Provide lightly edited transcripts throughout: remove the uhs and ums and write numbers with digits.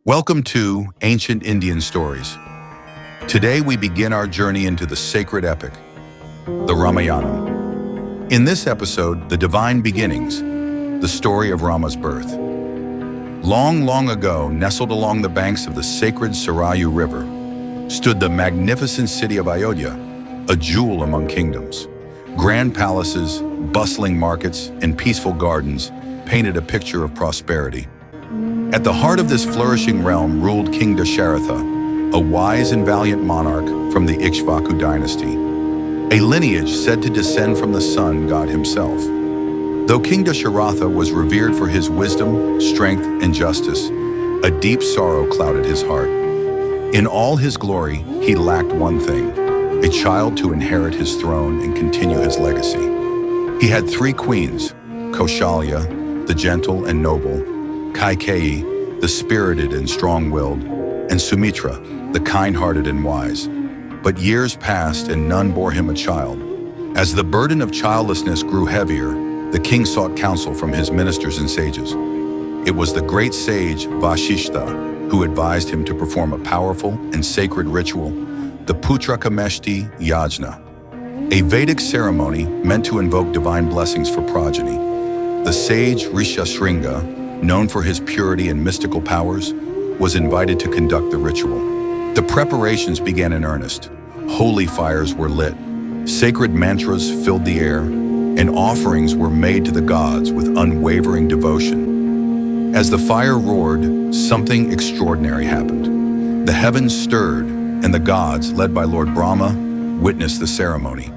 Welcome to Ancient Indian Stories. Today we begin our journey into the sacred epic, the Ramayana. In this episode, the divine beginnings, the story of Rama's birth. Long, long ago, nestled along the banks of the sacred Sarayu River, stood the magnificent city of Ayodhya, a jewel among kingdoms. Grand palaces, bustling markets, and peaceful gardens painted a picture of prosperity. At the heart of this flourishing realm ruled King Dasharatha, a wise and valiant monarch from the Ikshvaku dynasty, a lineage said to descend from the sun god himself. Though King Dasharatha was revered for his wisdom, strength, and justice, a deep sorrow clouded his heart. In all his glory, he lacked one thing: a child to inherit his throne and continue his legacy. He had three queens: Kaushalya, the gentle and noble; Kaikeyi, the spirited and strong-willed; and Sumitra, the kind-hearted and wise. But years passed and none bore him a child. As the burden of childlessness grew heavier, the king sought counsel from his ministers and sages. It was the great sage Vasishtha who advised him to perform a powerful and sacred ritual, the Putrakameshti Yajna, a Vedic ceremony meant to invoke divine blessings for progeny. The sage Rishashringa, known for his purity and mystical powers, was invited to conduct the ritual. The preparations began in earnest. Holy fires were lit, sacred mantras filled the air, and offerings were made to the gods with unwavering devotion. As the fire roared, something extraordinary happened. The heavens stirred, and the gods, led by Lord Rama, witnessed the ceremony.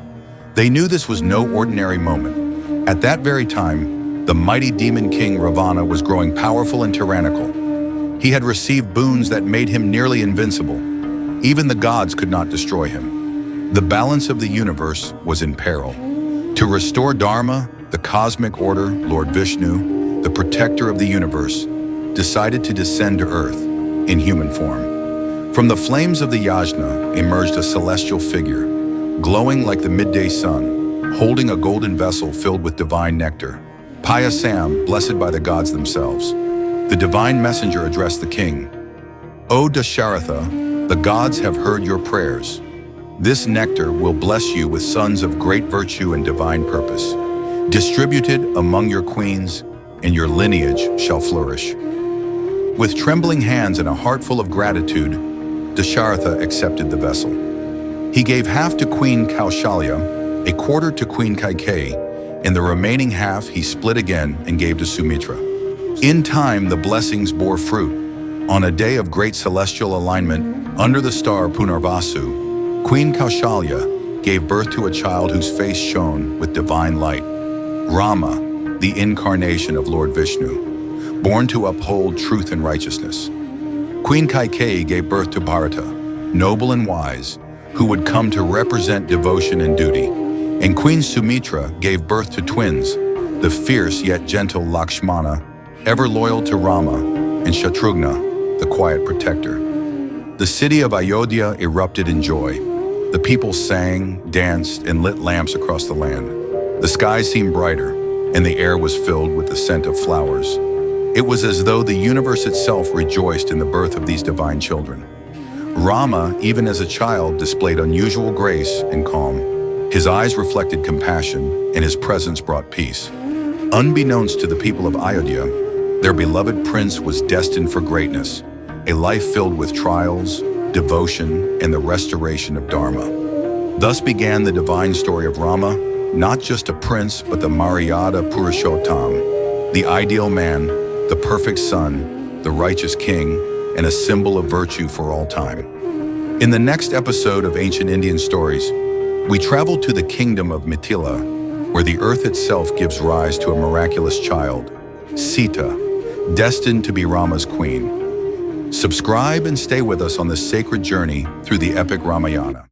They knew this was no ordinary moment. At that very time, the mighty demon king Ravana was growing powerful and tyrannical. He had received boons that made him nearly invincible. Even the gods could not destroy him. The balance of the universe was in peril. To restore dharma, the cosmic order, Lord Vishnu, the protector of the universe, decided to descend to earth in human form. From the flames of the yajna emerged a celestial figure, glowing like the midday sun, holding a golden vessel filled with divine nectar. Payasam, blessed by the gods themselves. The divine messenger addressed the king. O Dasharatha, the gods have heard your prayers. This nectar will bless you with sons of great virtue and divine purpose, distributed among your queens, and your lineage shall flourish. With trembling hands and a heart full of gratitude, Dasharatha accepted the vessel. He gave half to Queen Kaushalya, a quarter to Queen Kaikeyi, and the remaining half he split again and gave to Sumitra. In time, the blessings bore fruit. On a day of great celestial alignment, under the star Punarvasu, Queen Kaushalya gave birth to a child whose face shone with divine light. Rama, the incarnation of Lord Vishnu, born to uphold truth and righteousness. Queen Kaikeyi gave birth to Bharata, noble and wise, who would come to represent devotion and duty. And Queen Sumitra gave birth to twins, the fierce yet gentle Lakshmana, ever loyal to Rama, and Shatrughna, the quiet protector. The city of Ayodhya erupted in joy. The people sang, danced, and lit lamps across the land. The skies seemed brighter, and the air was filled with the scent of flowers. It was as though the universe itself rejoiced in the birth of these divine children. Rama, even as a child, displayed unusual grace and calm. His eyes reflected compassion, and his presence brought peace. Unbeknownst to the people of Ayodhya, their beloved prince was destined for greatness, a life filled with trials, devotion, and the restoration of dharma. Thus began the divine story of Rama, not just a prince, but the Maryada Purushottam, the ideal man, the perfect son, the righteous king, and a symbol of virtue for all time. In the next episode of Ancient Indian Stories, we travel to the kingdom of Mithila, where the earth itself gives rise to a miraculous child, Sita, destined to be Rama's queen. Subscribe and stay with us on this sacred journey through the epic Ramayana.